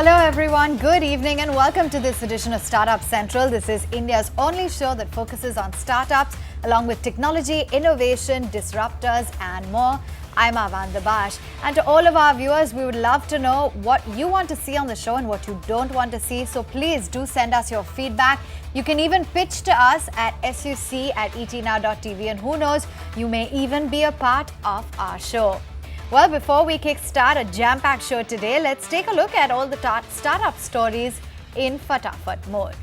Hello everyone, good evening and welcome to this edition of Startup Central. This is India's only show that focuses on startups along with technology, innovation, disruptors and more. I'm Avanda Bash, and to all of our viewers, we would love to know what you want to see on the show and what you don't want to see. So please do send us your feedback. You can even pitch to us at suc@etnow.tv, and who knows, you may even be a part of our show. Well, before we kickstart a jam-packed show today, let's take a look at all the startup stories in Fatafat mode.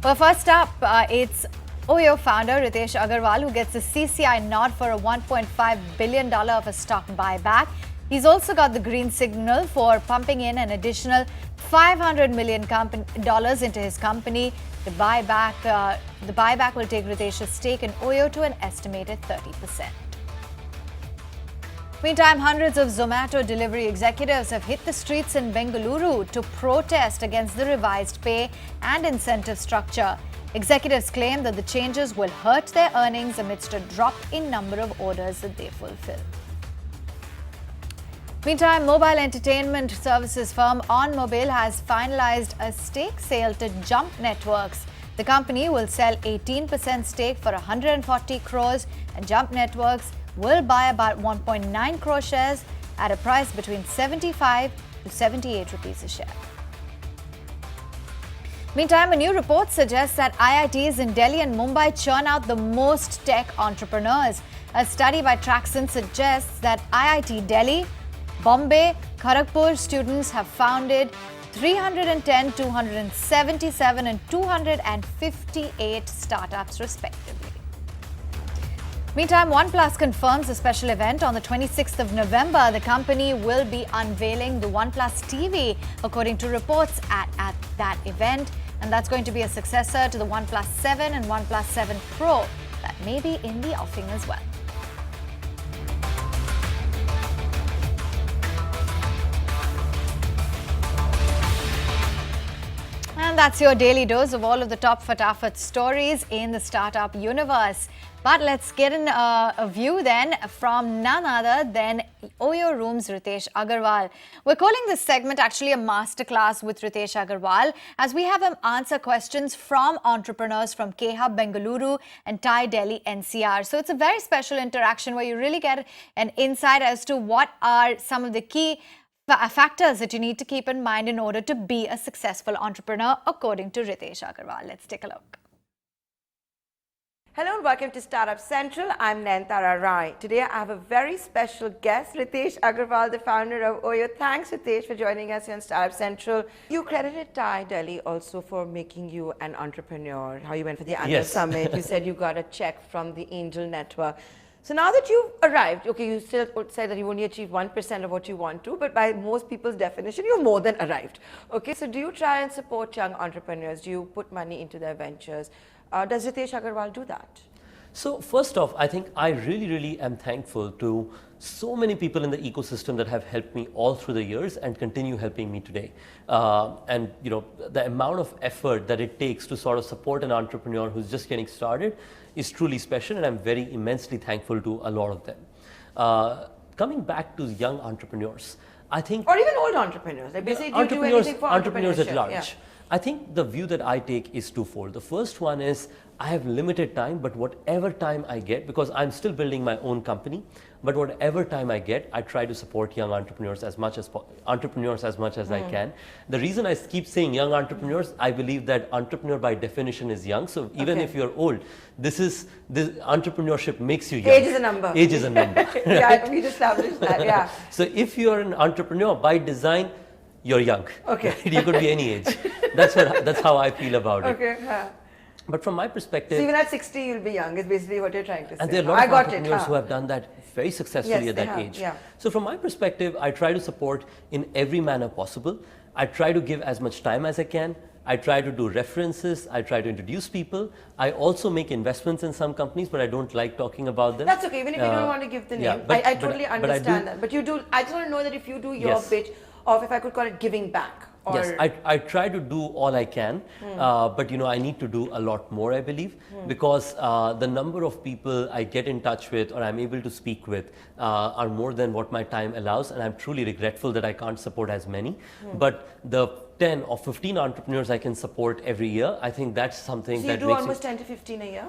Well, first up, it's OYO founder Ritesh Agarwal, who gets a CCI nod for a $1.5 billion of a stock buyback. He's also got the green signal for pumping in an additional $500 million into his company. The buyback will take Ritesh's stake in OYO to an estimated 30%. Meantime, hundreds of Zomato delivery executives have hit the streets in Bengaluru to protest against the revised pay and incentive structure. Executives claim that the changes will hurt their earnings amidst a drop in number of orders that they fulfill. Meantime, mobile entertainment services firm OnMobile has finalized a stake sale to Jump Networks. The company will sell 18% stake for 140 crores, and Jump Networks will buy about 1.9 crore shares at a price between 75 to 78 rupees a share. Meantime, a new report suggests that IITs in Delhi and Mumbai churn out the most tech entrepreneurs. A study by Traxon suggests that IIT Delhi, Bombay, Kharagpur students have founded 310, 277 and 258 startups respectively. Meantime, OnePlus confirms a special event on the 26th of November. The company will be unveiling the OnePlus TV, according to reports at that event. And that's going to be a successor to the OnePlus 7 and OnePlus 7 Pro that may be in the offing as well. And that's your daily dose of all of the top Fatafat stories in the startup universe. But let's get a view then from none other than OYO Room's Ritesh Agarwal. We're calling this segment actually a masterclass with Ritesh Agarwal, as we have him answer questions from entrepreneurs from K-Hub Bengaluru and TIE Delhi NCR. So it's a very special interaction where you really get an insight as to what are some of the key factors that you need to keep in mind in order to be a successful entrepreneur, according to Ritesh Agarwal. Let's take a look. Hello and welcome to Startup Central. I'm Nayanthara Rai. Today I have a very special guest, Ritesh Agarwal, the founder of OYO. Thanks, Ritesh, for joining us here on Startup Central. You credited TIE Delhi also for making you an entrepreneur, how you went for the Under Summit. You said you got a check from the Angel Network. So now that you've arrived, okay, you still said that you only achieved 1% of what you want to, but by most people's definition, you're more than arrived. Okay, so do you try and support young entrepreneurs? Do you put money into their ventures? Does Ritesh Agarwal do that? So first off, I think I really am thankful to so many people in the ecosystem that have helped me all through the years and continue helping me today. And you know, the amount of effort that it takes to sort of support an entrepreneur who's just getting started is truly special, and I'm very immensely thankful to a lot of them. Coming back to young entrepreneurs, I think, or even old entrepreneurs, like basically, do you do anything for entrepreneurs at large. Yeah. I think the view that I take is twofold. The first one is I have limited time, but whatever time I get, because I'm still building my own company, but whatever time I get, I try to support young entrepreneurs as much as I can. The reason I keep saying young entrepreneurs, I believe that entrepreneur by definition is young. So even if you're old, this entrepreneurship makes you young. Age is a number. Age is a number. Right? Yeah, we established that. Yeah. So if you're an entrepreneur by design, you're young. Okay. You could be any age. That's how I feel about it. Okay. Yeah. But from my perspective, so even at 60, you'll be young, is basically what you're trying to say. And there are a lot of entrepreneurs who have done that very successfully at that age. Yeah. So from my perspective, I try to support in every manner possible. I try to give as much time as I can. I try to do references. I try to introduce people. I also make investments in some companies, but I don't like talking about them. That's okay, even if you don't want to give the name. I totally understand that. But you do, I just want to know that if you do your pitch of, if I could call it, giving back. Or yes, I try to do all I can, but I need to do a lot more, I believe, because the number of people I get in touch with or I'm able to speak with are more than what my time allows, and I'm truly regretful that I can't support as many. But the 10 or 15 entrepreneurs I can support every year, I think that's something so that you do makes almost 10 to 15 a year?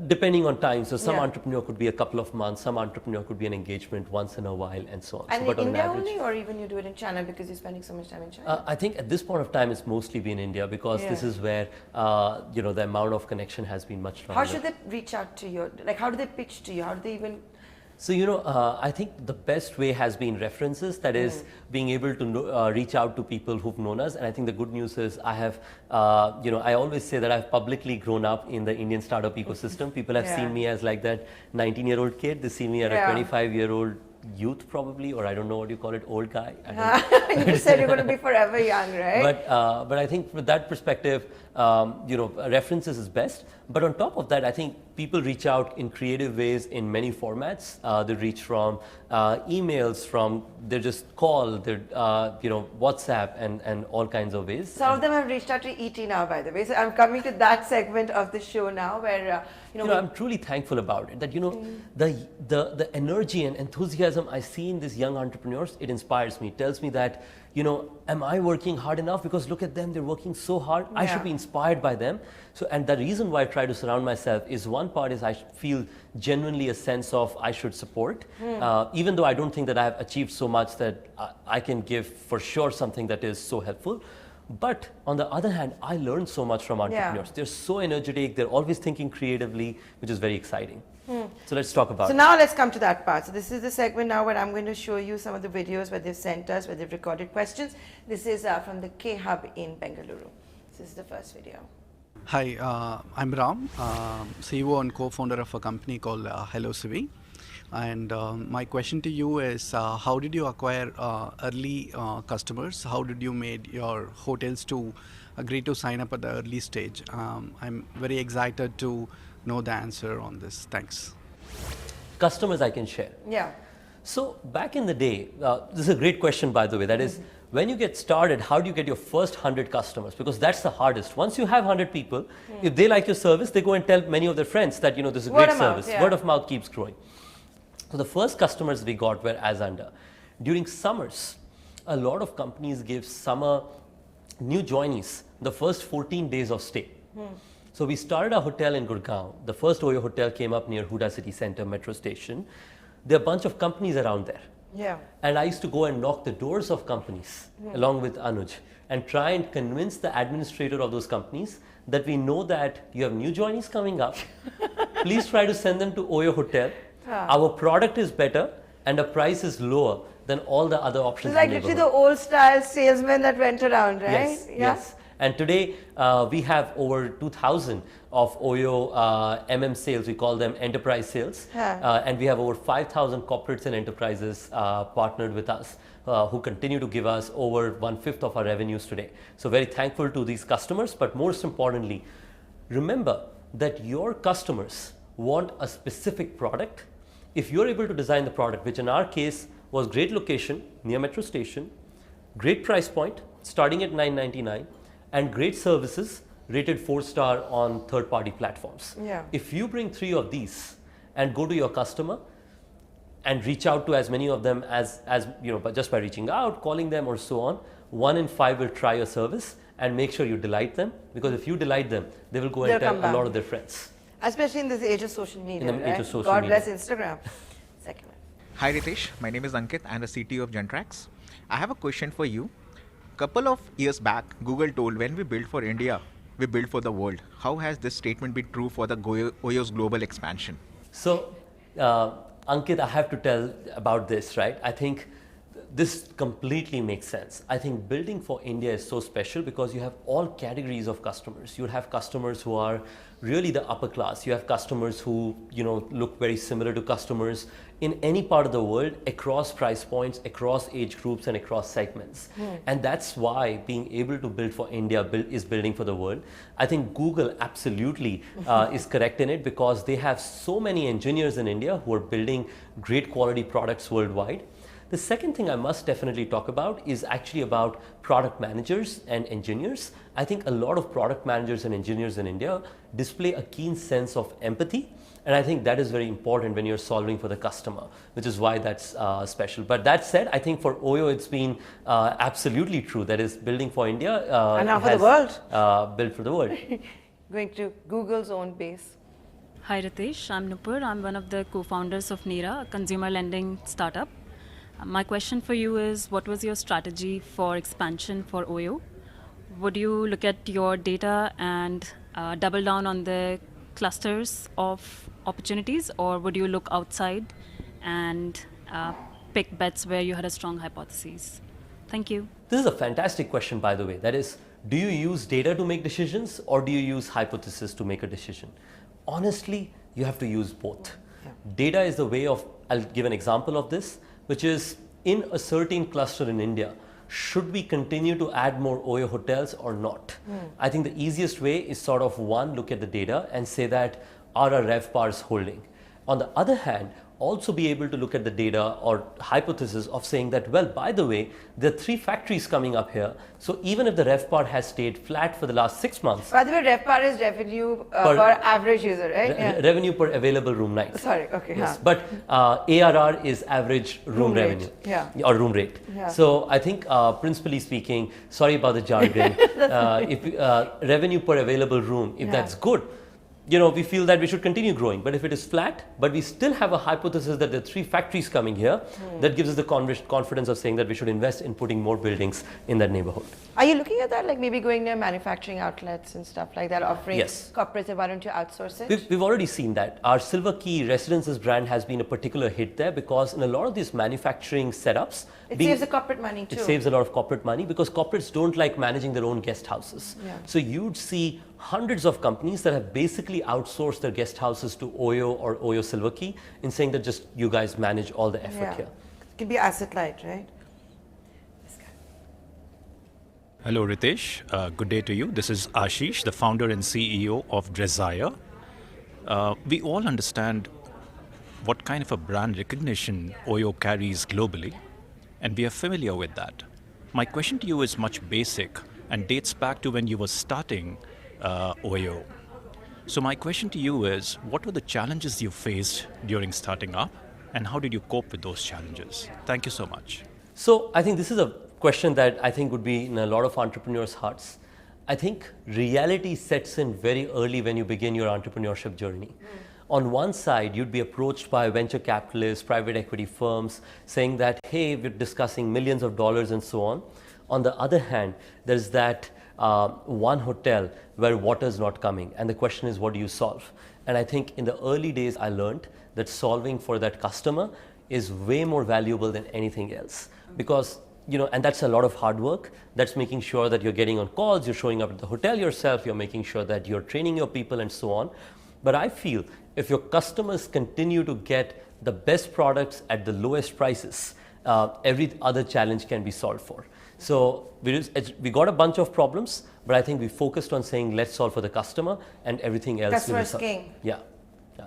depending on time. So some Yeah. entrepreneur could be a couple of months, some entrepreneur could be an engagement once in a while, and so on. And So, but in on India average, only, or even you do it in China because you're spending so much time in China? I think at this point of time, it's mostly been India because this Yeah. is where the amount of connection has been much stronger. How should they reach out to you? Like, how do they pitch to you? How do they even? So, I think the best way has been references, that is being able to reach out to people who've known us. And I think the good news is I have, I always say that I've publicly grown up in the Indian startup ecosystem. People have Yeah. seen me as like that 19-year-old kid. They see me as a Yeah. 25-year-old youth probably, or I don't know what you call it, old guy. I don't You just said you're going to be forever young, right? But I think from that perspective, references is best. But on top of that, I think people reach out in creative ways in many formats. They reach from emails, they just call, they WhatsApp, and all kinds of ways. Some of them have reached out to ET now, by the way. So I'm coming to that segment of the show now, where I'm truly thankful about it. That the energy and enthusiasm I see in these young entrepreneurs, it inspires me. It tells me that am I working hard enough? Because look at them, they're working so hard. I should be inspired by them. So, and the reason why I try to surround myself is, one part is I feel genuinely a sense of I should support, even though I don't think that I have achieved so much that I can give for sure something that is so helpful. But on the other hand, I learn so much from entrepreneurs. They're so energetic, they're always thinking creatively, which is very exciting. So let's talk about So it. now let's come to that part. So this is the segment now where I'm going to show you some of the videos where they've sent us, where they've recorded questions. This is from the K Hub in Bengaluru. This is the first video. Hi, I'm Ram, CEO and co-founder of a company called Hello Civi. And my question to you is, how did you acquire early customers? How did you make your hotels to agree to sign up at the early stage? I'm very excited to know the answer on this. Thanks. Customers I can share. Yeah. So back in the day, this is a great question, by the way. That is, when you get started, how do you get your first 100 customers? Because that's the hardest. Once you have 100 people, if they like your service, they go and tell many of their friends that, this is a great service. Word of mouth keeps growing. So the first customers we got were as under. During summers, a lot of companies give summer new joinees the first 14 days of stay. So we started a hotel in Gurgaon. The first OYO hotel came up near Huda City Center metro station. There are a bunch of companies around there. Yeah. And I used to go and knock the doors of companies along with Anuj and try and convince the administrator of those companies that we know that you have new joinees coming up. Please try to send them to OYO hotel. Our product is better and the price is lower than all the other options. It's like literally the old style salesman that went around, right? Yes, yes. And today we have over 2,000 of OYO MM sales. We call them enterprise sales. And we have over 5,000 corporates and enterprises partnered with us who continue to give us over 1/5 of our revenues today. So very thankful to these customers. But most importantly, remember that your customers want a specific product. If you're able to design the product, which in our case was great location near metro station, great price point starting at $9.99, and great services rated 4-star on third-party platforms. Yeah. If you bring 3 of these and go to your customer and reach out to as many of them as but just by reaching out, calling them or so on, 1 in 5 will try your service, and make sure you delight them, because if you delight them, they will go and tell a lot of their friends. Especially in this age of social media, In the age of social God media. bless Instagram. Second one. Hi Ritesh, my name is Ankit. I'm the CTO of Gentrax. I have a question for you. Couple of years back, Google told when we build for India, we build for the world. How has this statement been true for the OYO's global expansion? So, Ankit, I have to tell about this, right? I think this completely makes sense. I think building for India is so special because you have all categories of customers. You have customers who are really the upper class. You have customers who, look very similar to customers in any part of the world, across price points, across age groups, and across segments. And that's why being able to build for India is building for the world. I think Google absolutely is correct in it, because they have so many engineers in India who are building great quality products worldwide. The second thing I must definitely talk about is actually about product managers and engineers. I think a lot of product managers and engineers in India display a keen sense of empathy. And I think that is very important when you're solving for the customer, which is why that's special. But that said, I think for OYO, it's been absolutely true. That is building for India. And now for the world. Built for the world. Going to Google's own base. Hi Ritesh, I'm Nupur. I'm one of the co-founders of Nira, a consumer lending startup. My question for you is, what was your strategy for expansion for OYO? Would you look at your data and double down on the clusters of opportunities, or would you look outside and pick bets where you had a strong hypothesis? Thank you. This is a fantastic question, by the way. That is, do you use data to make decisions, or do you use hypothesis to make a decision? Honestly, you have to use both. Yeah. Data is the way of, I'll give an example of this, which is in a certain cluster in India, should we continue to add more OYO hotels or not? I think the easiest way is sort of one, look at the data and say that, are our RevPARs holding? On the other hand, also be able to look at the data or hypothesis of saying that, well, by the way, there are 3 factories coming up here. So even if the RevPAR has stayed flat for the last 6 months. By the way, RevPAR is revenue per average user, right? Revenue per available room night. Sorry, okay. Yes. But ARR is average room revenue. Or room rate. Yeah. So I think principally speaking, sorry about the jargon, if revenue per available room, if that's good, we feel that we should continue growing. But if it is flat, but we still have a hypothesis that there are 3 factories coming here, that gives us the confidence of saying that we should invest in putting more buildings in that neighborhood. Are you looking at that, like maybe going near manufacturing outlets and stuff like that, offering corporates, why don't you outsource it? We've already seen that. Our Silver Key Residences brand has been a particular hit there, because in a lot of these manufacturing setups, it saves the corporate money too. It saves a lot of corporate money, because corporates don't like managing their own guest houses. Yeah. So you'd see hundreds of companies that have basically outsourced their guest houses to OYO or OYO Silver Key, in saying that just you guys manage all the effort here. It can be asset light, right? This guy. Hello Ritesh, good day to you. This is Ashish, the founder and CEO of Desire. We all understand what kind of a brand recognition OYO carries globally, and we are familiar with that. My question to you is much basic and dates back to when you were starting OYO. So my question to you is, what were the challenges you faced during starting up, and how did you cope with those challenges? Thank you so much. So I think this is a question that I think would be in a lot of entrepreneurs' hearts. I think reality sets in very early when you begin your entrepreneurship journey. On one side, you'd be approached by venture capitalists, private equity firms, saying that, hey, we're discussing millions of dollars and so on. On the other hand, there's that one hotel where water is not coming, and the question is, what do you solve? And I think in the early days, I learned that solving for that customer is way more valuable than anything else, because and that's a lot of hard work. That's making sure that you're getting on calls, you're showing up at the hotel yourself, you're making sure that you're training your people and so on. But I feel if your customers continue to get the best products at the lowest prices, every other challenge can be solved for. So we got a bunch of problems, but I think we focused on saying, let's solve for the customer, and everything else Customer will is solve. king. Yeah. So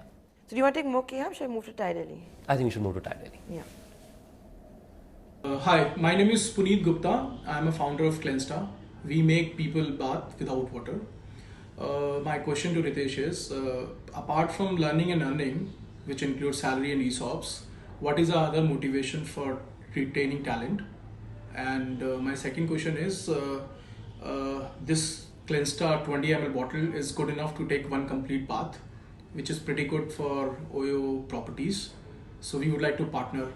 do you want to take more Kiham? Should I move to Thai Delhi? I think we should move to Thai Delhi. Yeah. Hi, my name is Puneet Gupta. I'm a founder of Cleanstar. We make people bath without water. My question to Ritesh is, apart from learning and earning, which includes salary and ESOPs, what is the other motivation for retaining talent? And my second question is, this Cleanstar 20 ml bottle is good enough to take one complete bath, which is pretty good for OYO properties. So we would like to partner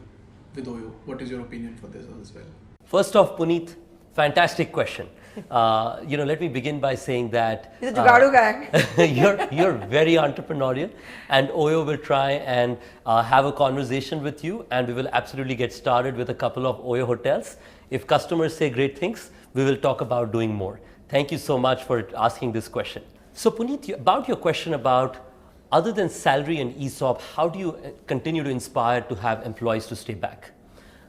with OYO. What is your opinion for this as well? First off, Puneet, fantastic question. Let me begin by saying that he's a Jugadu guy. you're very entrepreneurial, and OYO will try and have a conversation with you, and we will absolutely get started with a couple of OYO hotels. If customers say great things, we will talk about doing more. Thank you so much for asking this question. So Puneet, about your question about, other than salary and ESOP, how do you continue to inspire to have employees to stay back?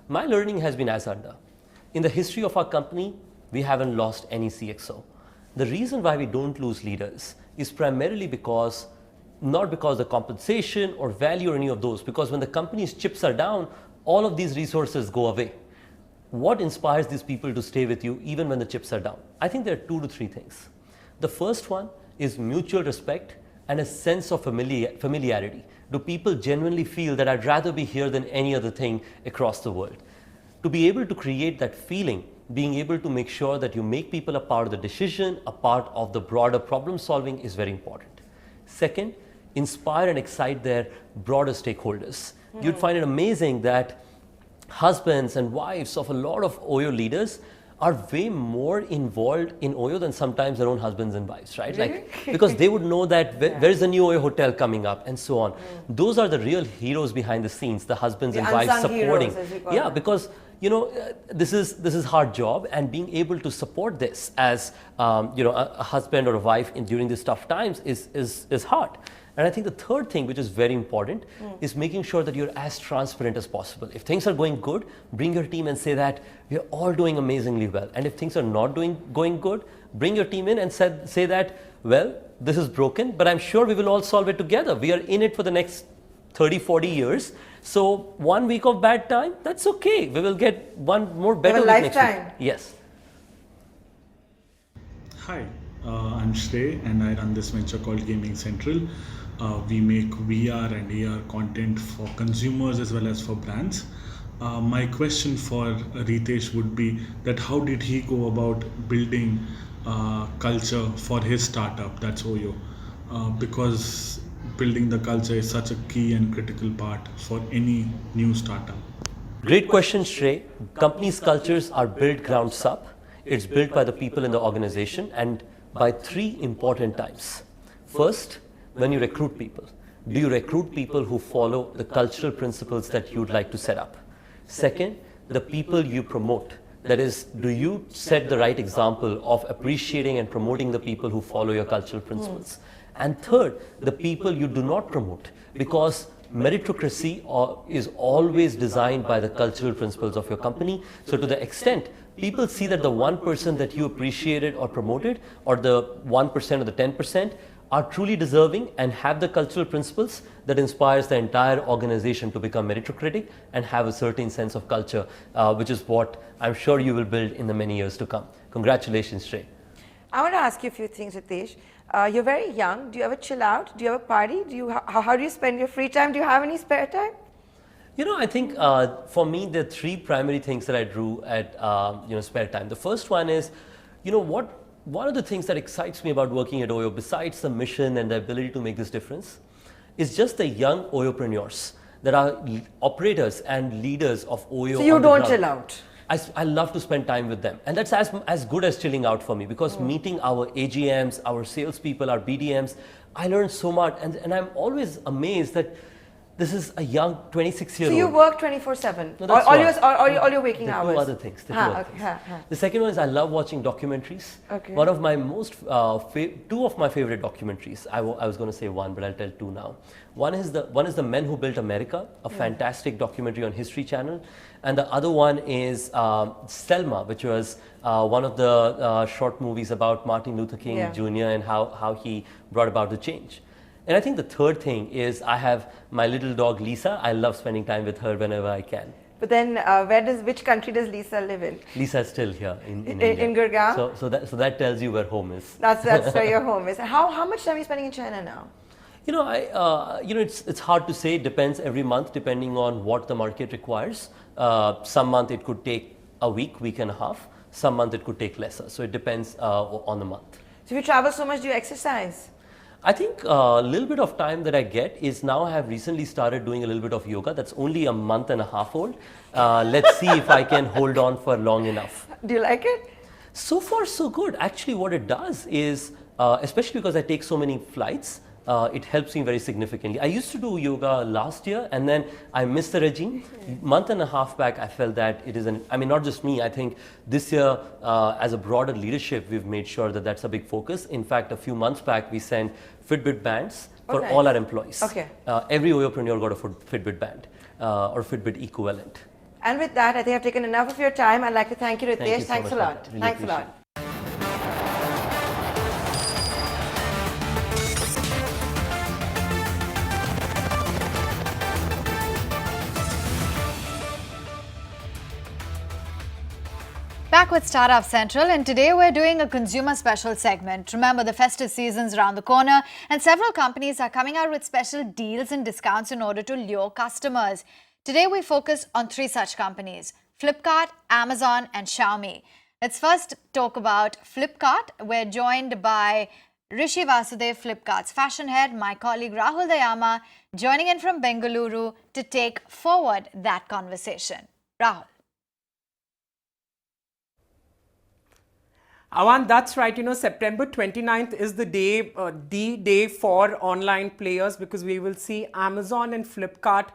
My learning has been as under. In the history of our company, we haven't lost any CXO. The reason why we don't lose leaders is primarily not because the compensation or value or any of those, because when the company's chips are down, all of these resources go away. What inspires these people to stay with you even when the chips are down? I think there are 2 to 3 things. The first one is mutual respect and a sense of familiarity. Do people genuinely feel that I'd rather be here than any other thing across the world? To be able to create that feeling, being able to make sure that you make people a part of the decision, a part of the broader problem solving is very important. Second, inspire and excite their broader stakeholders. You'd find it amazing that husbands and wives of a lot of OYO leaders are way more involved in OYO than sometimes their own husbands and wives, right? Really? Like, because they would know that where is a new OYO hotel coming up and so on. Those are the real heroes behind the scenes, the husbands and wives unsung supporting. heroes, as we call Yeah, them. because this is hard job, and being able to support this as a husband or a wife during these tough times is hard. And I think the third thing, which is very important, is making sure that you're as transparent as possible. If things are going good, bring your team and say that we are all doing amazingly well. And if things are not going good, bring your team in and say that, well, this is broken, but I'm sure we will all solve it together. We are in it for the next 30, 40 years. So 1 week of bad time, that's okay. We will get one more better week next lifetime. week. Yes. Hi, I'm Shrey and I run this venture called Gaming Central. We make VR and AR content for consumers as well as for brands. My question for Ritesh would be that how did he go about building culture for his startup, that's OYO? Because building the culture is such a key and critical part for any new startup. Great question, Shrey. Companies' cultures are built grounds up. It's built by the people in the organization and by 3 important types. First, when you recruit people, do you recruit people who follow the cultural principles that you'd like to set up? Second, the people you promote. That is, do you set the right example of appreciating and promoting the people who follow your cultural principles? And third, the people you do not promote, because meritocracy is always designed by the cultural principles of your company. So to the extent people see that the 1% that you appreciated or promoted, or the 1% or the 10%, are truly deserving and have the cultural principles, that inspires the entire organization to become meritocratic and have a certain sense of culture, which is what I'm sure you will build in the many years to come. Congratulations, Shrey. I want to ask you a few things, Ritesh. You're very young. Do you ever chill out? Do you have a party? How do you spend your free time? Do you have any spare time? I think for me, there are 3 primary things that I do at spare time. The first one is, one of the things that excites me about working at OYO, besides the mission and the ability to make this difference, is just the young OYOpreneurs that are operators and leaders of OYO. So you on the don't ground. chill out? I love to spend time with them, and that's as good as chilling out for me, because meeting our AGMs, our salespeople, our BDMs, I learned so much, and I'm always amazed that this is a young 26-year-old. So you work 24/7? No, that's all your waking there are hours? 2 other things. Okay. The second one is I love watching documentaries. Okay. One of my 2 of my favorite documentaries. I was going to say one, but I'll tell 2 now. One is the Men Who Built America, a fantastic documentary on History Channel, and the other one is Selma, which was one of the short movies about Martin Luther King Jr. and how he brought about the change. And I think the third thing is I have my little dog Lisa. I love spending time with her whenever I can. But then, which country does Lisa live in? Lisa is still here in India. In Gurgaon? So that tells you where home is. That's where your home is. How much time are you spending in China now? It's hard to say. It depends every month, depending on what the market requires. Some month it could take a week and a half. Some month it could take lesser. So it depends on the month. So if you travel so much, do you exercise? I think a little bit of time that I get is now I have recently started doing a little bit of yoga. That's only a month and a half old. Let's see if I can hold on for long enough. Do you like it? So far, so good. Actually, what it does is, especially because I take so many flights, it helps me very significantly. I used to do yoga last year and then I missed the regime. Month and a half back, I felt that it is not just me, I think this year as a broader leadership, we've made sure that that's a big focus. In fact, a few months back, we sent Fitbit bands for all our employees. Okay. Every OYOpreneur got a Fitbit band or Fitbit equivalent. And with that, I think I've taken enough of your time. I'd like to thank you, Ritesh. Thank you so Thanks a much, lot. Really Thanks a appreciate lot. it. Back with Startup Central, and today we're doing a consumer special segment. Remember, the festive season's around the corner, and several companies are coming out with special deals and discounts in order to lure customers. Today we focus on 3 such companies: Flipkart, Amazon, and Xiaomi. Let's first talk about Flipkart. We're joined by Rishi Vasudev, Flipkart's fashion head, my colleague Rahul Dayama, joining in from Bengaluru to take forward that conversation. Rahul. Awan, that's right. September 29th is the day for online players, because we will see Amazon and Flipkart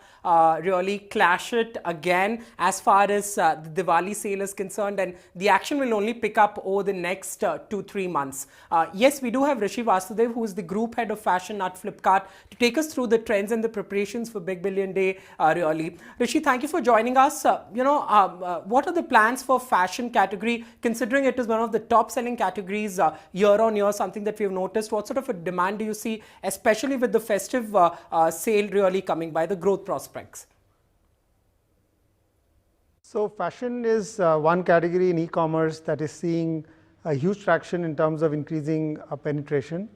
really clash it again as far as the Diwali sale is concerned, and the action will only pick up over the next 2-3 months. Yes, we do have Rishi Vasudev, who is the group head of fashion at Flipkart, to take us through the trends and the preparations for Big Billion Day. Really, Rishi, thank you for joining us. What are the plans for fashion category, considering it is one of the top selling categories year on year, something that we have noticed? What sort of a demand do you see, especially with the festive sale really coming by, the growth prospects? So fashion is one category in e-commerce that is seeing a huge traction in terms of increasing penetration.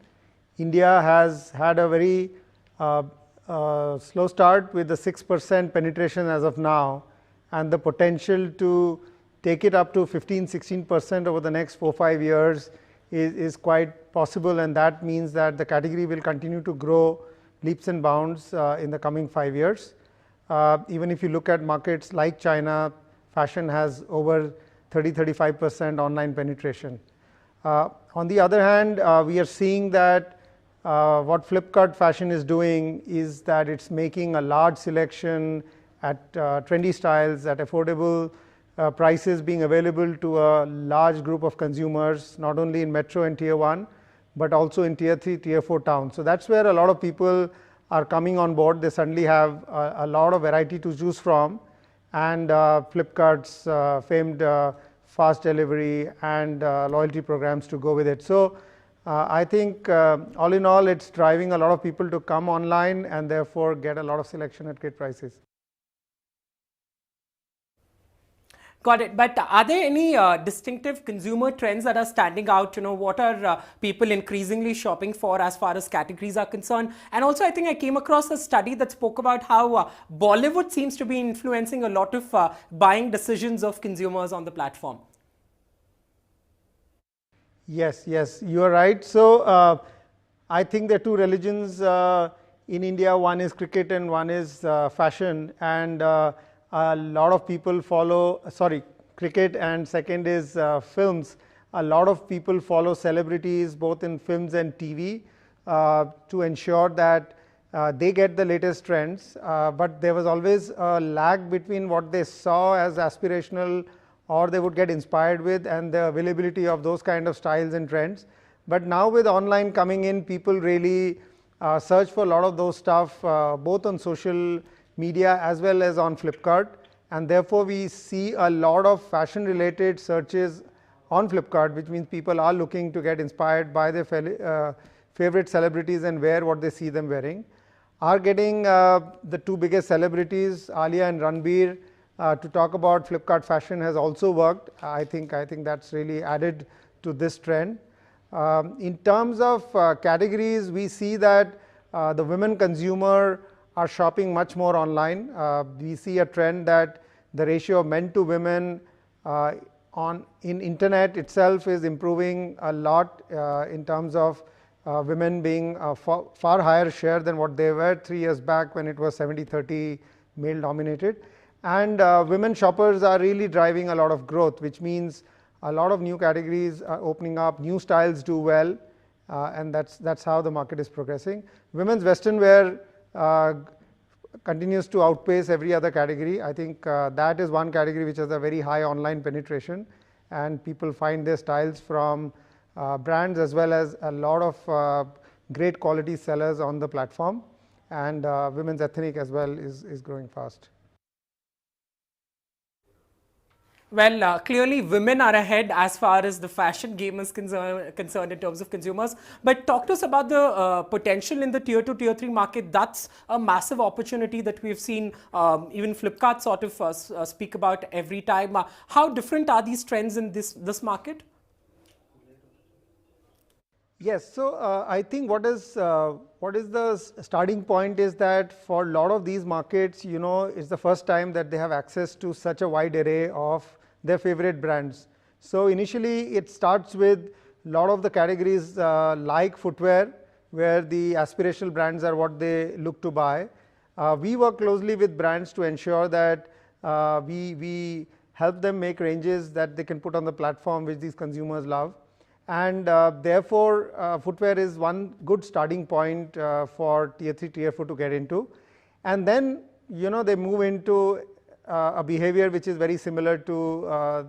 India has had a very slow start with the 6% penetration as of now, and the potential to take it up to 15-16% over the next 4-5 years is quite possible, and that means that the category will continue to grow leaps and bounds in the coming 5 years. Even if you look at markets like China, fashion has over 30-35% online penetration. On the other hand, we are seeing that what Flipkart Fashion is doing is that it's making a large selection at trendy styles at affordable prices, being available to a large group of consumers, not only in metro and tier 1, but also in tier 3, tier 4 towns. So that's where a lot of people are coming on board. They suddenly have a lot of variety to choose from, and Flipkart's famed fast delivery and loyalty programs to go with it. So I think all in all, it's driving a lot of people to come online and therefore get a lot of selection at great prices. Got it. But are there any distinctive consumer trends that are standing out? What are people increasingly shopping for as far as categories are concerned? And also, I think I came across a study that spoke about how Bollywood seems to be influencing a lot of buying decisions of consumers on the platform. Yes, you are right. So I think there are 2 religions in India. One is cricket and one is fashion, and a lot of people follow cricket, and second is films. A lot of people follow celebrities both in films and TV to ensure that they get the latest trends, but there was always a lag between what they saw as aspirational or they would get inspired with and the availability of those kind of styles and trends. But now with online coming in, people really search for a lot of those stuff both on social media as well as on Flipkart, and therefore we see a lot of fashion related searches on Flipkart, which means people are looking to get inspired by their favorite celebrities and wear what they see them wearing. Are getting the 2 biggest celebrities, Alia and Ranbir, to talk about Flipkart fashion has also worked. I think that's really added to this trend. In terms of categories, we see that the women consumer are shopping much more online. We see a trend that the ratio of men to women in internet itself is improving a lot in terms of women being a far higher share than what they were 3 years back when it was 70-30 male dominated. And women shoppers are really driving a lot of growth, which means a lot of new categories are opening up, new styles do well, and that's how the market is progressing. Women's western wear continues to outpace every other category. I think that is one category which has a very high online penetration, and people find their styles from brands as well as a lot of great quality sellers on the platform, and women's ethnic as well is growing fast. Well, clearly women are ahead as far as the fashion game is concerned in terms of consumers. But talk to us about the potential in the tier 2, tier 3 market. That's a massive opportunity that we've seen even Flipkart sort of speak about every time. How different are these trends in this market? Yes, so I think what is the starting point is that for a lot of these markets, it's the first time that they have access to such a wide array of their favorite brands. So initially it starts with a lot of the categories like footwear, where the aspirational brands are what they look to buy. We work closely with brands to ensure that we help them make ranges that they can put on the platform which these consumers love. And therefore, footwear is one good starting point for tier 3, tier 4 to get into. And then, they move into a behavior which is very similar to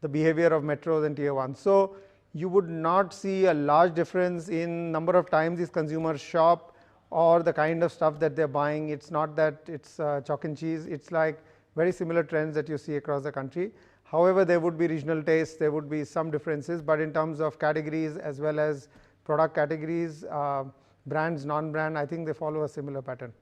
the behavior of metros and tier 1. So you would not see a large difference in number of times these consumers shop or the kind of stuff that they're buying. It's not that it's chalk and cheese. It's like very similar trends that you see across the country. However, there would be regional tastes, there would be some differences, but in terms of categories as well as product categories, brands, non-brand, I think they follow a similar pattern.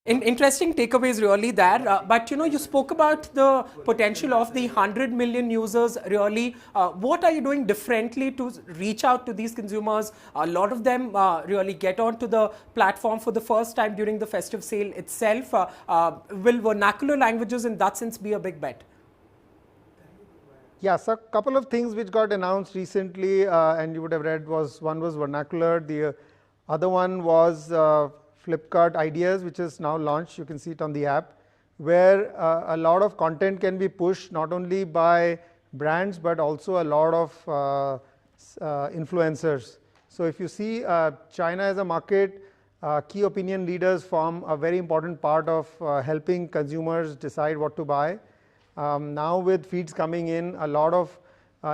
Interesting takeaways really there, but you spoke about the potential of the 100 million users really. What are you doing differently to reach out to these consumers? A lot of them really get onto the platform for the first time during the festive sale itself. Will vernacular languages in that sense be a big bet? Yeah, so a couple of things which got announced recently and you would have read one was vernacular, the other one was Flipkart Ideas, which is now launched. You can see it on the app, where a lot of content can be pushed not only by brands but also a lot of influencers. So if you see China as a market, key opinion leaders form a very important part of helping consumers decide what to buy. Now with feeds coming in, a lot of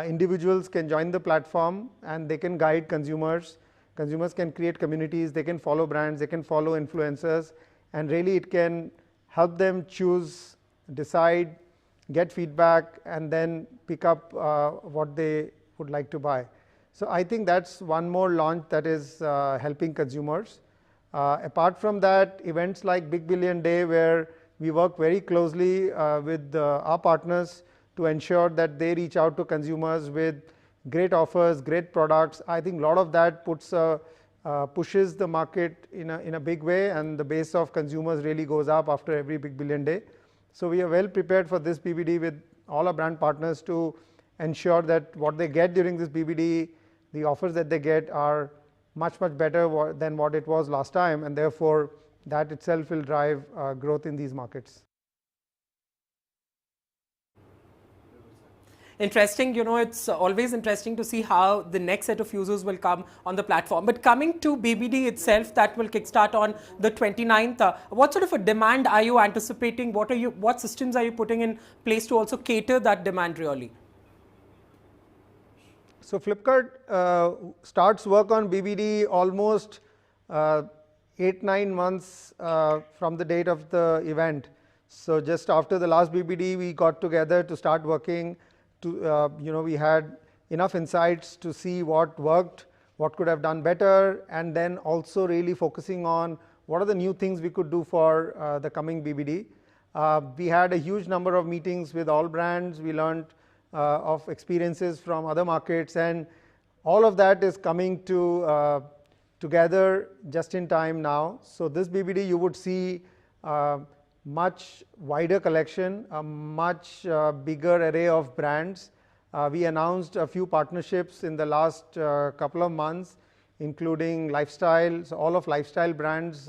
individuals can join the platform and they can guide consumers. Consumers can create communities, they can follow brands, they can follow influencers, and really it can help them choose, decide, get feedback, and then pick up what they would like to buy. So I think that's one more launch that is helping consumers. Apart from that, events like Big Billion Day, where we work very closely with our partners to ensure that they reach out to consumers with great offers, great products. I think a lot of that pushes the market in a big way, and the base of consumers really goes up after every Big Billion Day. So we are well prepared for this BBD with all our brand partners to ensure that what they get during this BBD, the offers that they get are much better than what it was last time, and therefore that itself will drive growth in these markets. Interesting, it's always interesting to see how the next set of users will come on the platform. But coming to BBD itself, that will kickstart on the 29th. What sort of a demand are you anticipating? What systems are you putting in place to also cater that demand really? So Flipkart starts work on BBD almost 8-9 months from the date of the event. So just after the last BBD, we got together to start working. We had enough insights to see what worked, what could have done better, and then also really focusing on what are the new things we could do for the coming BBD. We had a huge number of meetings with all brands. We learned of experiences from other markets, and all of that is coming together just in time now. So this BBD you would see much wider collection, a much bigger array of brands. We announced a few partnerships in the last couple of months, including lifestyle. So all of lifestyle brands,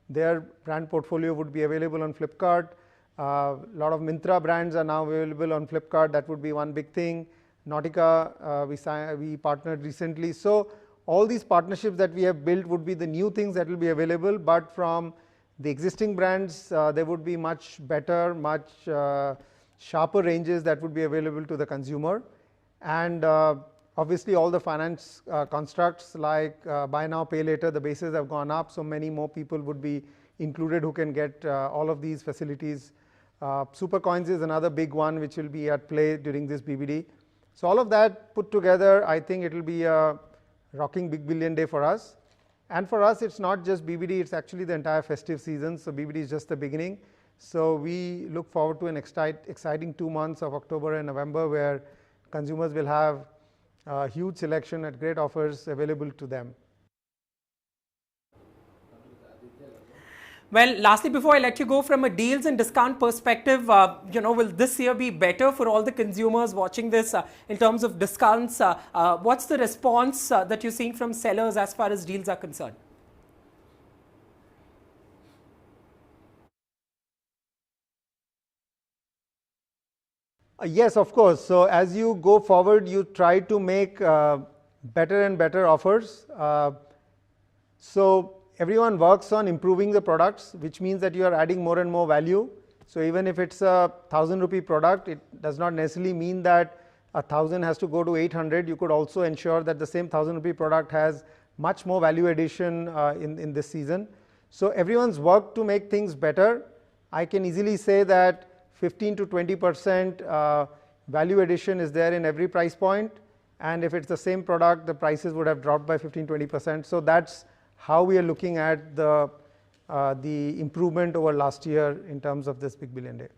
their brand portfolio would be available on Flipkart. A lot of Myntra brands are now available on Flipkart. That would be one big thing. Nautica, we partnered recently. So all these partnerships that we have built would be the new things that will be available, but from the existing brands, there would be much better, much sharper ranges that would be available to the consumer. And obviously all the finance constructs like buy now, pay later, the bases have gone up, so many more people would be included who can get all of these facilities Super coins is another big one which will be at play during this BBD. So all of that put together, I think it will be a rocking big billion day for us. And for us, it's not just BBD, it's actually the entire festive season. So BBD is just the beginning. So we look forward to an exciting 2 months of October and November where consumers will have a huge selection at great offers available to them. Well, lastly, before I let you go, from a deals and discount perspective, will this year be better for all the consumers watching this in terms of discounts? What's the response that you're seeing from sellers as far as deals are concerned? Yes, of course. So as you go forward, you try to make better and better offers. So everyone works on improving the products, which means that you are adding more and more value. So even if it's a 1,000 rupee product, it does not necessarily mean that 1,000 has to go to 800. You could also ensure that the same 1,000 rupee product has much more value addition in this season. So everyone's worked to make things better. I can easily say that 15 to 20% value addition is there in every price point. And if it's the same product, the prices would have dropped by 15-20%. So that's how we are looking at the improvement over last year in terms of this Big Billion Day.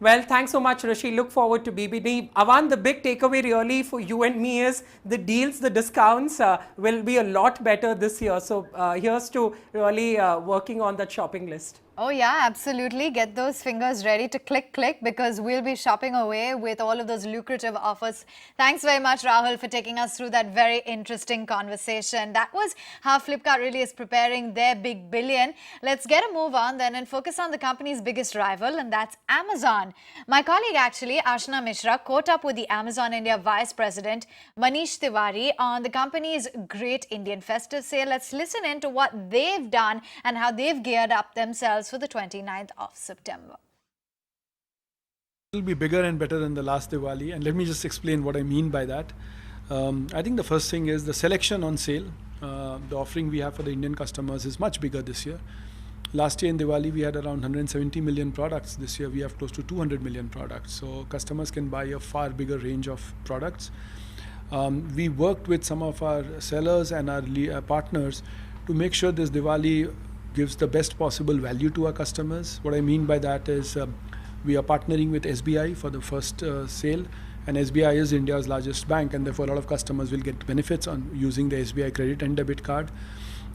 Well, thanks so much, Rishi. Look forward to BBD. Avan, the big takeaway really for you and me is the deals, the discounts will be a lot better this year. So here's to really working on that shopping list. Oh yeah, absolutely. Get those fingers ready to click, because we'll be shopping away with all of those lucrative offers. Thanks very much, Rahul, for taking us through that very interesting conversation. That was how Flipkart really is preparing their big billion. Let's get a move on then and focus on the company's biggest rival, and that's Amazon. My colleague actually, Ashna Mishra, caught up with the Amazon India Vice President, Manish Tiwari, on the company's Great Indian Festive Sale. Let's listen in to what they've done and how they've geared up themselves for the 29th of September. It will be bigger and better than the last Diwali, and let me just explain what I mean by that. I think the first thing is the selection on sale. The offering we have for the Indian customers is much bigger this year. Last year in Diwali we had around 170 million products. This year we have close to 200 million products. So customers can buy a far bigger range of products. We worked with some of our sellers and our partners to make sure this Diwali gives the best possible value to our customers. What I mean by that is we are partnering with SBI for the first sale, and SBI is India's largest bank, and therefore a lot of customers will get benefits on using the SBI credit and debit card.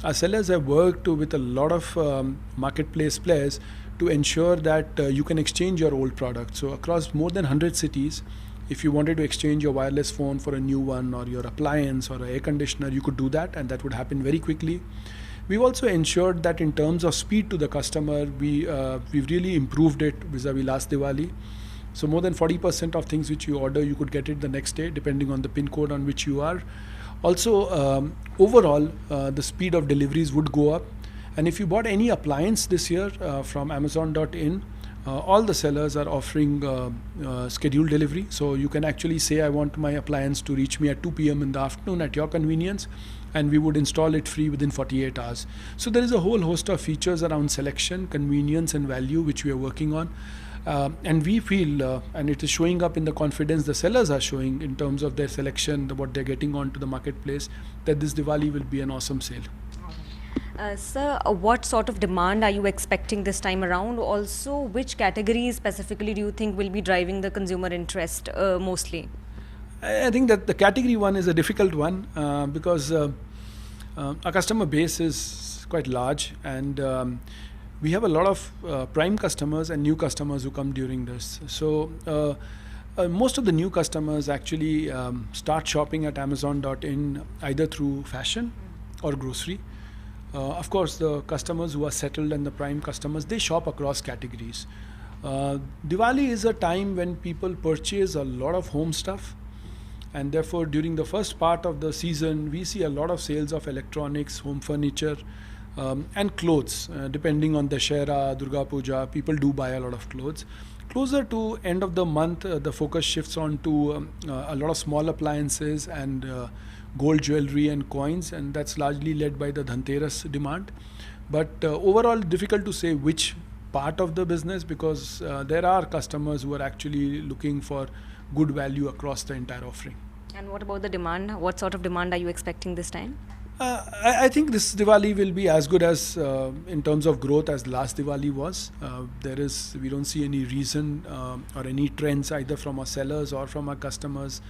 Our sellers have worked with a lot of marketplace players to ensure that you can exchange your old product. So across more than 100 cities, if you wanted to exchange your wireless phone for a new one, or your appliance or an air conditioner, you could do that, and that would happen very quickly. We've also ensured that in terms of speed to the customer, we've really improved it vis-a-vis last Diwali. So more than 40% of things which you order, you could get it the next day, depending on the PIN code on which you are. Also, overall, the speed of deliveries would go up. And if you bought any appliance this year from Amazon.in, all the sellers are offering scheduled delivery. So you can actually say, I want my appliance to reach me at 2 p.m. in the afternoon at your convenience, and we would install it free within 48 hours. So there is a whole host of features around selection, convenience and value which we are working on. And we feel, and it is showing up in the confidence the sellers are showing in terms of their selection, what they're getting onto the marketplace, that this Diwali will be an awesome sale. Sir, what sort of demand are you expecting this time around? Also, which categories specifically do you think will be driving the consumer interest mostly? I think that the category one is a difficult one because our customer base is quite large, and we have a lot of prime customers and new customers who come during this. So most of the new customers actually start shopping at Amazon.in either through fashion or grocery. Of course, the customers who are settled and the prime customers, they shop across categories. Diwali is a time when people purchase a lot of home stuff, and therefore during the first part of the season we see a lot of sales of electronics, home furniture and clothes. Depending on Dashera, Durga Puja, people do buy a lot of clothes. Closer to end of the month, the focus shifts on to a lot of small appliances and gold jewelry and coins, and that's largely led by the Dhanteras demand. But overall, difficult to say which part of the business, because there are customers who are actually looking for good value across the entire offering. And what about the demand? What sort of demand are you expecting this time? I think this Diwali will be as good as in terms of growth as last Diwali was. We don't see any reason or any trends either from our sellers or from our customers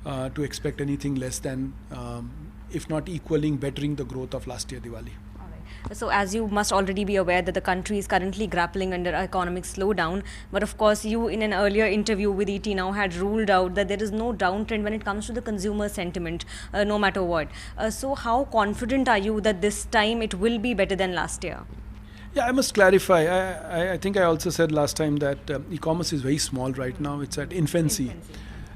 to expect anything less than, if not equaling, bettering the growth of last year Diwali. So as you must already be aware that the country is currently grappling under economic slowdown, but of course you in an earlier interview with ET Now had ruled out that there is no downtrend when it comes to the consumer sentiment, no matter what. So how confident are you that this time it will be better than last year? Yeah, I must clarify. I think I also said last time that e-commerce is very small right now. It's at infancy.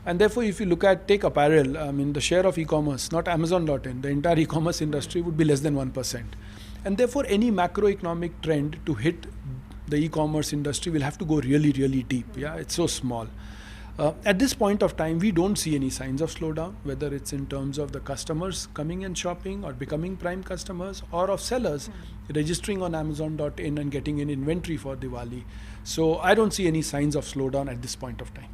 And therefore, if you take apparel, I mean, the share of e-commerce, not Amazon.in, the entire e-commerce industry would be less than 1%. And therefore, any macroeconomic trend to hit the e-commerce industry will have to go really, really deep. Yeah, it's so small. At this point of time, we don't see any signs of slowdown, whether it's in terms of the customers coming and shopping or becoming prime customers, or of sellers registering on Amazon.in and getting in inventory for Diwali. So I don't see any signs of slowdown at this point of time.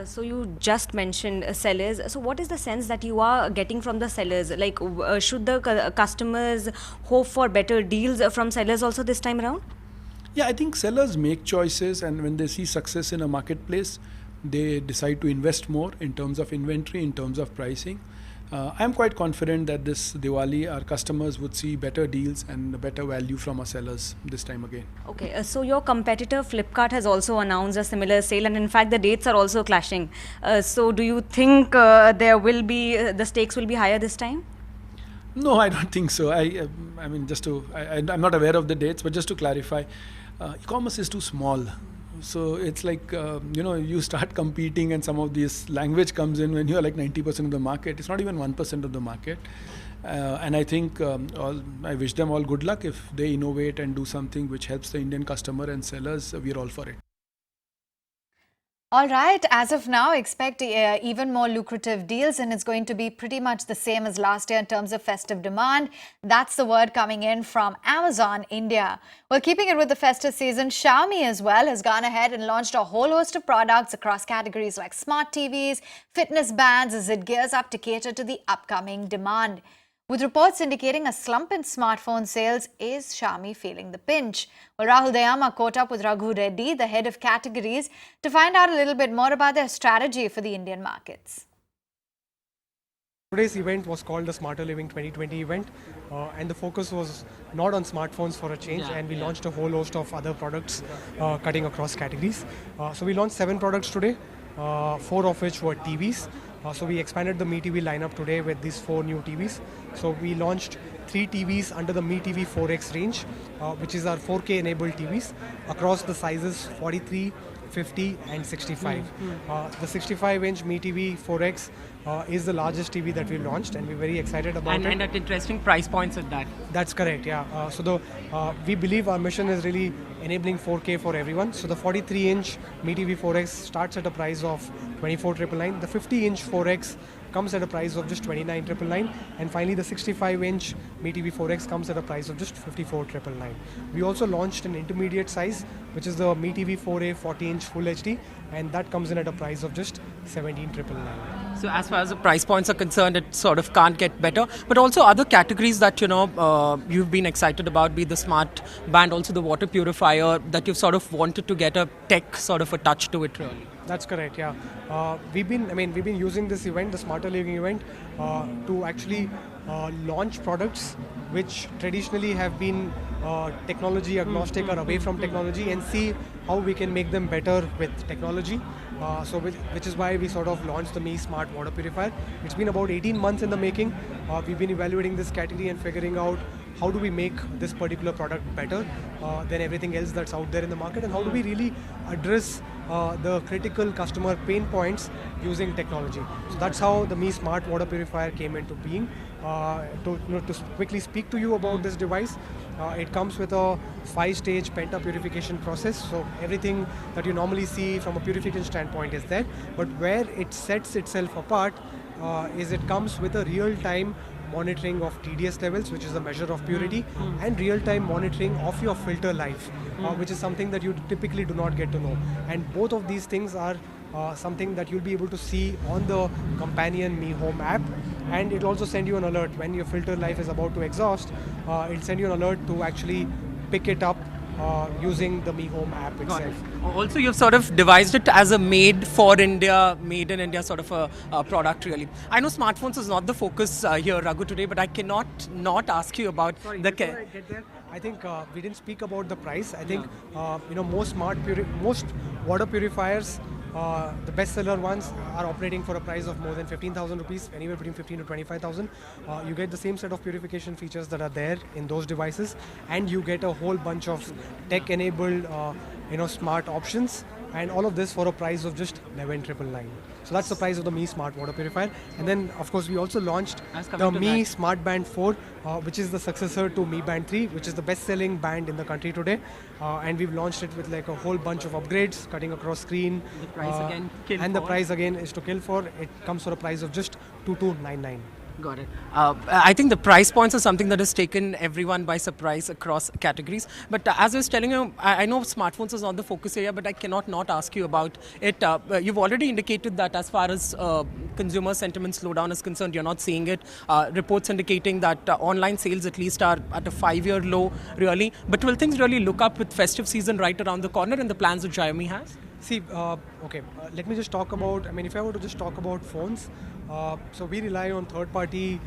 So you just mentioned sellers. So what is the sense that you are getting from the sellers? Like, should the customers hope for better deals from sellers also this time around? Yeah, I think sellers make choices, and when they see success in a marketplace, they decide to invest more in terms of inventory, in terms of pricing. I'm quite confident that this Diwali, our customers would see better deals and better value from our sellers this time again. Okay, so your competitor Flipkart has also announced a similar sale, and in fact the dates are also clashing. So do you think the stakes will be higher this time? No, I don't think so. I mean, I'm not aware of the dates, but just to clarify, e-commerce is too small. So it's like, you start competing and some of this language comes in when you're like 90% of the market. It's not even 1% of the market. And I think I wish them all good luck. If they innovate and do something which helps the Indian customer and sellers, we're all for it. All right, as of now, expect even more lucrative deals, and it's going to be pretty much the same as last year in terms of festive demand. That's the word coming in from Amazon India. Well, keeping it with the festive season, Xiaomi as well has gone ahead and launched a whole host of products across categories like smart TVs, fitness bands, as it gears up to cater to the upcoming demand. With reports indicating a slump in smartphone sales, is Xiaomi feeling the pinch? Well, Rahul Dayama caught up with Raghu Reddy, the head of categories, to find out a little bit more about their strategy for the Indian markets. Today's event was called the Smarter Living 2020 event, and the focus was not on smartphones for a change, and we launched a whole host of other products cutting across categories. So we launched 7 products today, 4 of which were TVs. So we expanded the Mi TV lineup today with these 4 new TVs. So we launched 3 TVs under the Mi TV 4X range, which is our 4K enabled TVs across the sizes 43, 50 and 65. The 65-inch Mi TV 4X is the largest TV that we launched, and we're very excited about it. And at interesting price points at that. That's correct, yeah. We believe our mission is really enabling 4K for everyone. So the 43-inch Mi TV 4X starts at a price of 24,999. The 50-inch 4X comes at a price of just 29,999, and finally the 65-inch Mi TV 4X comes at a price of just 54,999. We also launched an intermediate size, which is the Mi TV 4A 40-inch Full HD, and that comes in at a price of just 17,999. So as far as the price points are concerned, it sort of can't get better. But also other categories that you've been excited about, be the smart band, also the water purifier, that you've sort of wanted to get a tech sort of a touch to it, really. That's correct, yeah. We've been using this event, the Smarter Living event, to actually launch products which traditionally have been technology agnostic or away from technology, and see how we can make them better with technology. Which is why we sort of launched the Mi Smart Water Purifier. It's been about 18 months in the making. We've been evaluating this category and figuring out how do we make this particular product better than everything else that's out there in the market, and how do we really address the critical customer pain points using technology. So that's how the Mi Smart Water Purifier came into being. To quickly speak to you about this device, it comes with a 5-stage penta purification process. So everything that you normally see from a purification standpoint is there, but where it sets itself apart is it comes with a real-time monitoring of TDS levels, which is a measure of purity, and real-time monitoring of your filter life, which is something that you typically do not get to know. And both of these things are something that you'll be able to see on the companion Mi Home app, and it'll also send you an alert when your filter life is about to exhaust. It'll send you an alert to actually pick it up using the Mi Home app itself. Also, you've sort of devised it as a made in India sort of a product, really. I know smartphones is not the focus here, Raghu, today, but I cannot not ask you about Before I get there, I think we didn't speak about the price. I think most water purifiers, the bestseller ones, are operating for a price of more than 15,000 rupees, anywhere between 15 to 25,000. You get the same set of purification features that are there in those devices, and you get a whole bunch of tech-enabled, smart options, and all of this for a price of just 11,999. So that's the price of the Mi Smart Water Purifier. And then, of course, we also launched the Mi Smart Band 4, which is the successor to Mi Band 3, which is the best-selling band in the country today. And we've launched it with like a whole bunch of upgrades, cutting across screen. The price again, the price again is to kill for. It comes for a price of just 2299. Got it. I think the price points are something that has taken everyone by surprise across categories. But as I was telling you, I know smartphones is not the focus area, but I cannot not ask you about it. You've already indicated that as far as consumer sentiment slowdown is concerned, you're not seeing it. Reports indicating that online sales at least are at a 5-year low, really. But will things really look up with festive season right around the corner and the plans that Xiaomi has? See, let me just talk about, if I were to just talk about phones, so we rely on third-party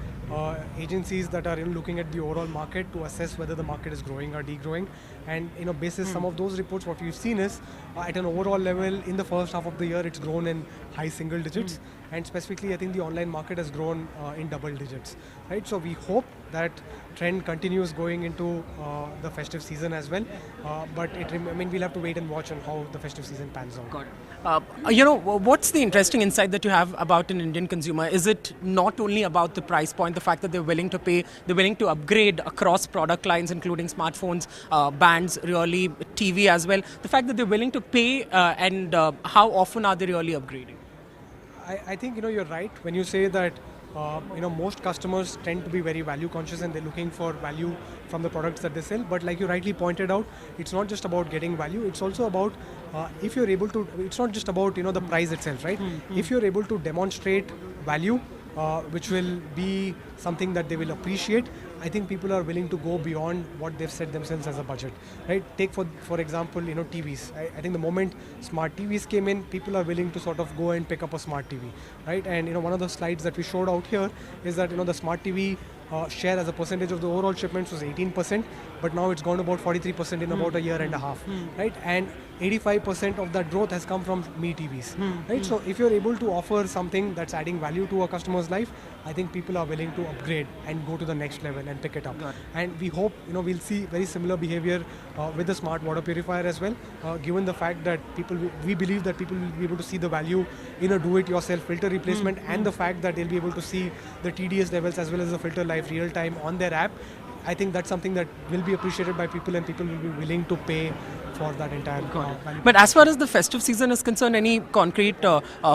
agencies that are looking at the overall market to assess whether the market is growing or degrowing. And basis some of those reports, what we've seen is at an overall level in the first half of the year, it's grown in high single digits, and specifically I think the online market has grown in double digits, right? So we hope that trend continues going into the festive season as well, but we'll have to wait and watch on how the festive season pans out. Got it. What's the interesting insight that you have about an Indian consumer? Is it not only about the price point, the fact that they're willing to pay, they're willing to upgrade across product lines, including smartphones, bands, really, TV as well, the fact that they're willing to pay and how often are they really upgrading? I think you're right when you say that most customers tend to be very value conscious and they're looking for value from the products that they sell. But like you rightly pointed out, it's not just about getting value. It's also about if you're able to. It's not just about the price itself, right? If you're able to demonstrate value, which will be something that they will appreciate, I think people are willing to go beyond what they've set themselves as a budget, right? Take for example, TVs. I think the moment smart TVs came in, people are willing to sort of go and pick up a smart TV, right? And one of the slides that we showed out here is that the smart TV share as a percentage of the overall shipments was 18%, but now it's gone to about 43% in about a year and a half, right? And 85% of that growth has come from Mi TVs, right? So if you're able to offer something that's adding value to a customer's life, I think people are willing to upgrade and go to the next level and pick it up. And we hope we'll see very similar behavior with the smart water purifier as well, given the fact that we believe that people will be able to see the value in a do-it-yourself filter replacement, and the fact that they'll be able to see the TDS levels as well as the filter life real time on their app. I think that's something that will be appreciated by people, and people will be willing to pay for that entire value. But as far as the festive season is concerned, any concrete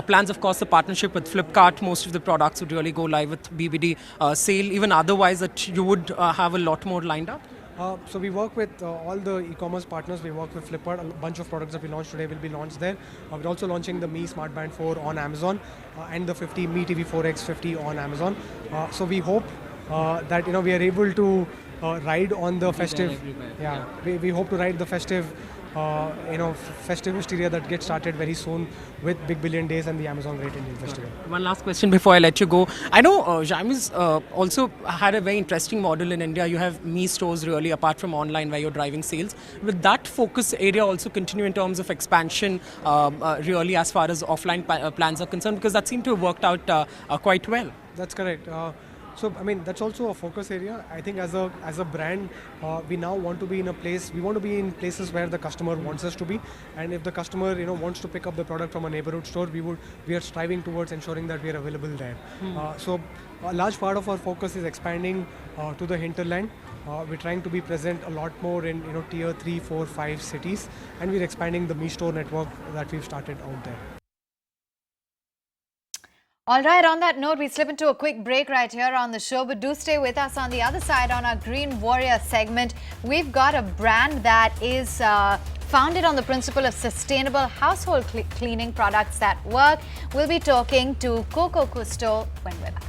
plans? Of course, the partnership with Flipkart, most of the products would really go live with BBD sale. Even otherwise, that you would have a lot more lined up? So we work with all the e-commerce partners. We work with Flipkart. A bunch of products that we launched today will be launched there. We're also launching the Mi Smart Band 4 on Amazon and the 50 Mi TV 4X 50 on Amazon. So we hope that we are able to ride on the festive. Yeah, we hope to ride the festive. Festive hysteria that gets started very soon with Big Billion Days and the Amazon Great Indian Festival. One last question before I let you go. I know Xiaomi's also had a very interesting model in India. You have Mi stores really, apart from online where you're driving sales. Will that focus area also continue in terms of expansion really as far as offline plans are concerned? Because that seemed to have worked out quite well. That's correct. So that's also a focus area. I think as a brand, we now want to be in a place. We want to be in places where the customer wants us to be, and if the customer wants to pick up the product from a neighborhood store, we are striving towards ensuring that we are available there. So a large part of our focus is expanding to the hinterland. We're trying to be present a lot more in tier 3, 4, 5 cities, and we're expanding the Mi store network that we've started out there. All right, on that note, we slip into a quick break right here on the show, but do stay with us on the other side on our Green Warrior segment. We've got a brand that is founded on the principle of sustainable household cleaning products that work. We'll be talking to Coco Custo when we're back.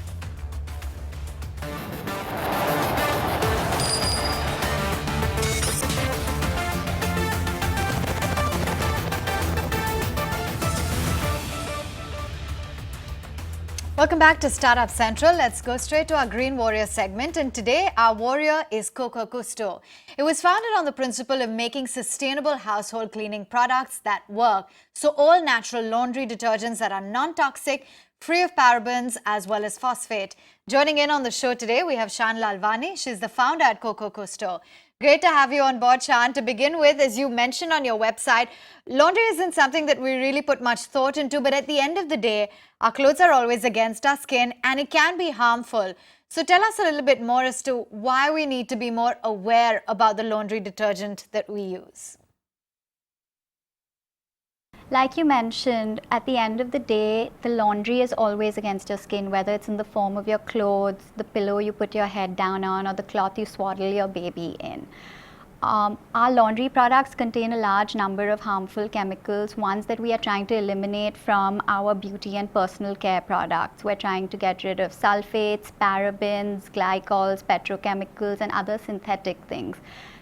Welcome back to Startup Central. Let's go straight to our Green Warrior segment. And today, our warrior is Coco Custo. It was founded on the principle of making sustainable household cleaning products that work. So all natural laundry detergents that are non-toxic, free of parabens as well as phosphate. Joining in on the show today, we have Shan Lalwani. She's the founder at Coco Custo. Great to have you on board, Shan. To begin with, as you mentioned on your website, laundry isn't something that we really put much thought into, but at the end of the day, our clothes are always against our skin and it can be harmful. So tell us a little bit more as to why we need to be more aware about the laundry detergent that we use. Like you mentioned, at the end of the day, the laundry is always against your skin, whether it's in the form of your clothes, the pillow you put your head down on, or the cloth you swaddle your baby in. Our laundry products contain a large number of harmful chemicals, ones that we are trying to eliminate from our beauty and personal care products. We're trying to get rid of sulfates, parabens, glycols, petrochemicals, and other synthetic things.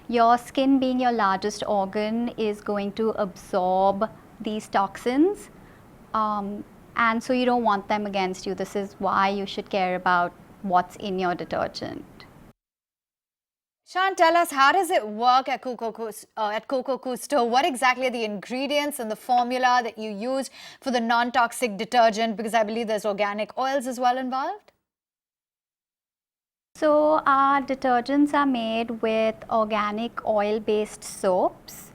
Your skin, being your largest organ, is going to absorb these toxins, and so you don't want them against you. This is why you should care about what's in your detergent. Shan, tell us, how does it work at Coco Custo? What exactly are the ingredients and the formula that you use for the non-toxic detergent? Because I believe there's organic oils as well involved. So our detergents are made with organic oil-based soaps,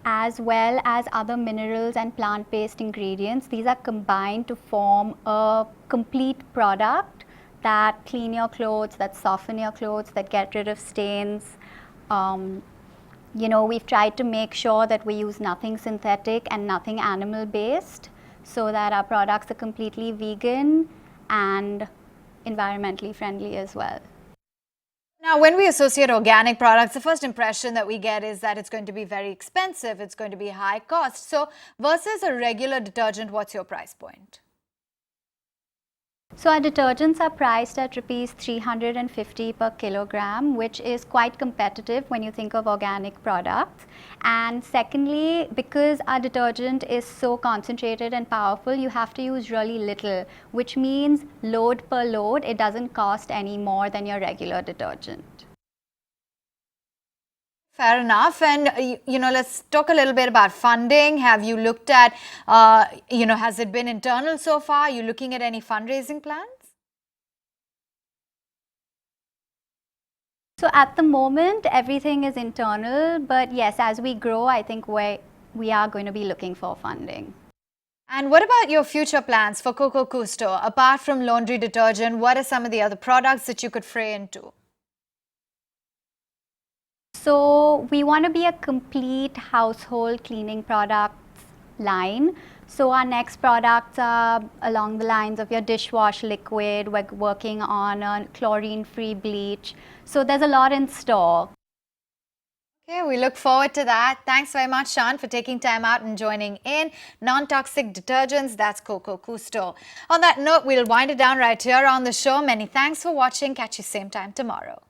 as well as other minerals and plant-based ingredients. These are combined to form a complete product that clean your clothes, that soften your clothes, that get rid of stains. We've tried to make sure that we use nothing synthetic and nothing animal-based, so that our products are completely vegan and environmentally friendly as well. Now, when we associate organic products, the first impression that we get is that it's going to be very expensive, it's going to be high cost. So versus a regular detergent, what's your price point? So our detergents are priced at rupees 350 per kilogram, which is quite competitive when you think of organic products. And secondly, because our detergent is so concentrated and powerful, you have to use really little, which means load per load, it doesn't cost any more than your regular detergent. Fair enough. And, let's talk a little bit about funding. Have you looked at, has it been internal so far? Are you looking at any fundraising plans? So at the moment, everything is internal. But yes, as we grow, I think we are going to be looking for funding. And what about your future plans for Coco Custo? Apart from laundry detergent, what are some of the other products that you could fray into? So we want to be a complete household cleaning products line. So our next products are along the lines of your dishwash liquid. We're working on a chlorine-free bleach. So there's a lot in store. Okay, we look forward to that. Thanks very much, Shan, for taking time out and joining in. Non-toxic detergents, that's Coco Custo. On that note, we'll wind it down right here on the show. Many thanks for watching. Catch you same time tomorrow.